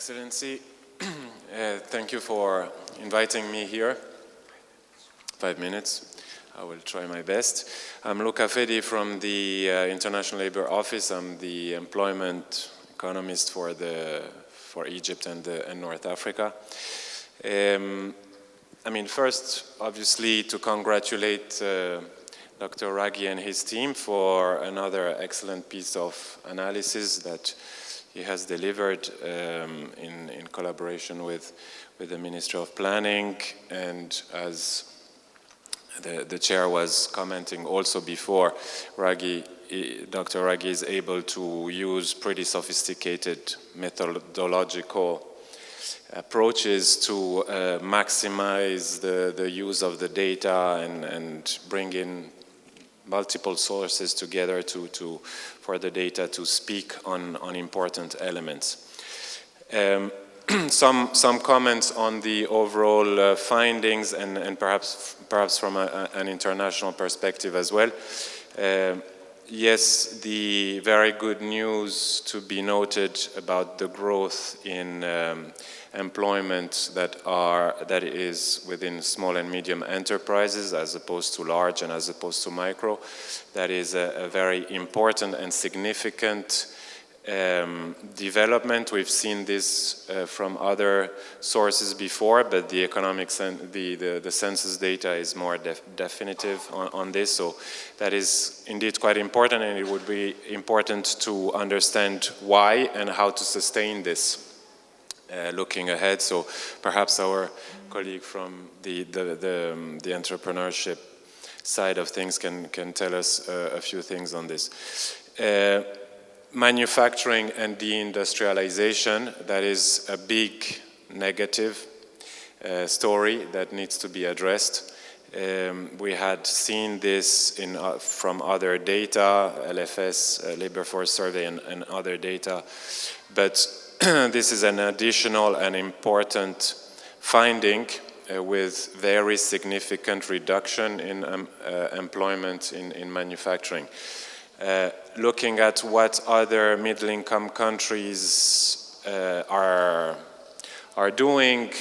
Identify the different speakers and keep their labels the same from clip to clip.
Speaker 1: Excellency, thank you for inviting me here. 5 minutes. I will try my best. I'm Luca Fedi from the International Labour Office. I'm the employment economist for Egypt and North Africa. First, obviously, to congratulate Dr. Raghi and his team for another excellent piece of analysis that he has delivered in collaboration with the Ministry of Planning, and as the chair was commenting also before, Dr. Raghi is able to use pretty sophisticated methodological approaches to maximize the use of the data and bring in multiple sources together for the data to speak on important elements. Some comments on the overall findings and perhaps from an international perspective as well. Yes, the very good news to be noted about the growth in employment that is within small and medium enterprises as opposed to large and as opposed to micro. That is a very important and significant development. We've seen this from other sources before, but the the census data is more definitive on this. So that is indeed quite important, and it would be important to understand why and how to sustain this looking ahead. So perhaps our colleague from the entrepreneurship side of things can tell us a few things on this. Manufacturing and deindustrialization, that is a big negative story that needs to be addressed. We had seen this from other data, LFS, Labor Force Survey, and other data, but this is an additional and important finding with very significant reduction in employment in manufacturing. Looking at what other middle-income countries are doing,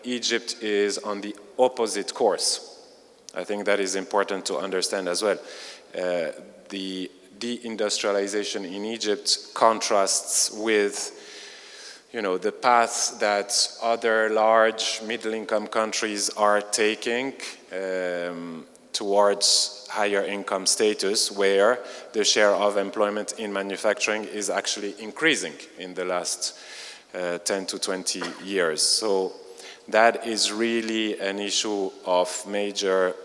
Speaker 1: Egypt is on the opposite course. I think that is important to understand as well. The deindustrialization in Egypt contrasts with the path that other large middle-income countries are taking towards higher income status, where the share of employment in manufacturing is actually increasing in the last 10 to 20 years. So that is really an issue of major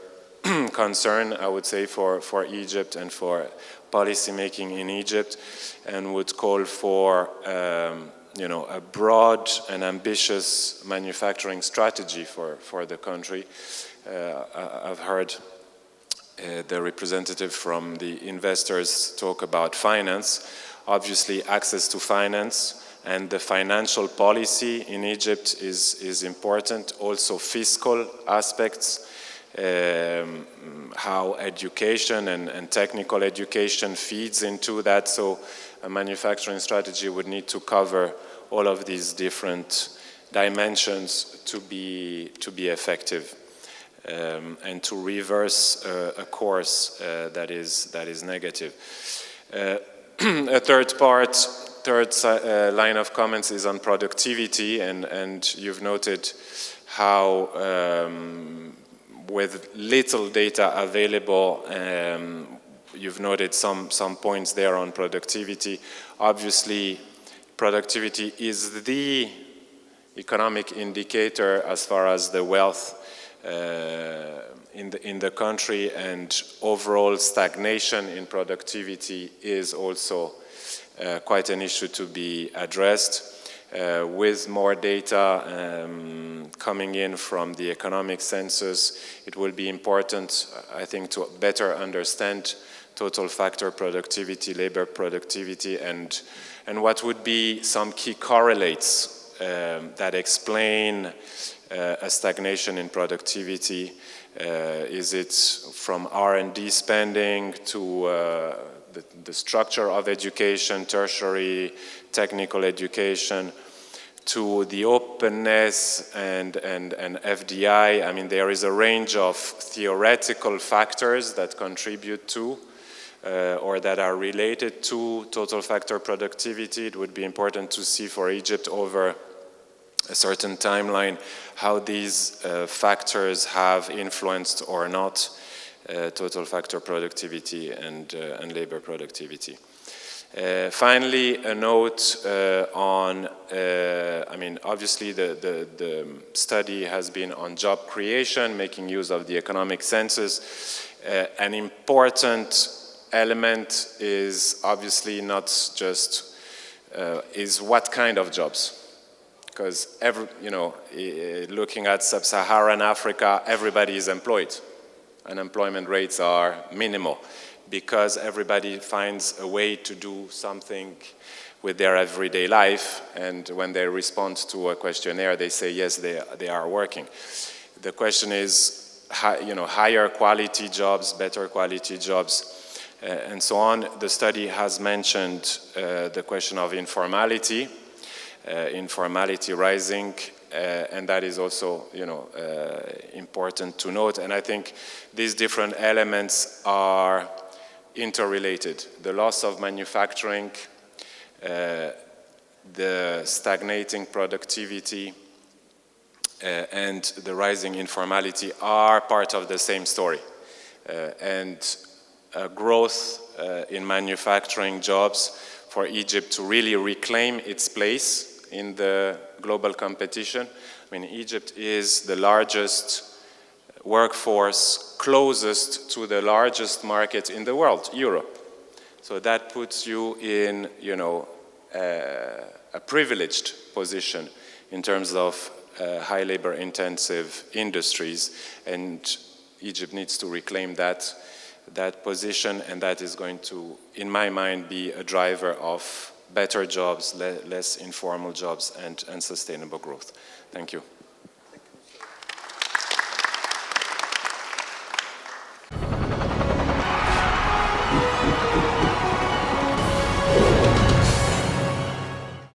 Speaker 1: concern, I would say, for Egypt and for policy making in Egypt, and would call for a broad and ambitious manufacturing strategy for the country. I've heard the representative from the investors talk about finance. Obviously, access to finance and the financial policy in Egypt is important. Also, fiscal aspects, how education and technical education feeds into that. So a manufacturing strategy would need to cover all of these different dimensions to be effective. And to reverse a course that is negative. A third line of comments is on productivity, and you've noted how with little data available, you've noted some points there on productivity. Obviously, productivity is the economic indicator as far as the wealth in the country, and overall stagnation in productivity is also quite an issue to be addressed. With more data coming in from the economic census, it will be important, I think, to better understand total factor productivity, labor productivity, and what would be some key correlates that explain a stagnation in productivity. Is it from R&D spending to the structure of education, tertiary, technical education, to the openness and FDI, I mean, there is a range of theoretical factors that contribute to or that are related to total factor productivity. It would be important to see for Egypt over a certain timeline how these factors have influenced or not total factor productivity and labor productivity. Finally, a note on, I mean, obviously the study has been on job creation, making use of the economic census. An important element is obviously not just, is what kind of jobs. Because, looking at sub-Saharan Africa, everybody is employed. Unemployment rates are minimal, because everybody finds a way to do something with their everyday life, and when they respond to a questionnaire, they say yes, they are working. The question is, higher quality jobs, better quality jobs, and so on. The study has mentioned the question of informality rising, and that is also, important to note. And I think these different elements are interrelated. The loss of manufacturing, the stagnating productivity, and the rising informality are part of the same story. And growth in manufacturing jobs for Egypt to really reclaim its place in the global competition. I mean, Egypt is the largest workforce closest to the largest market in the world, Europe. So that puts you in, a privileged position in terms of high labor intensive industries, and Egypt needs to reclaim that position, and that is going to, in my mind, be a driver of better jobs, less informal jobs, and sustainable growth. Thank you.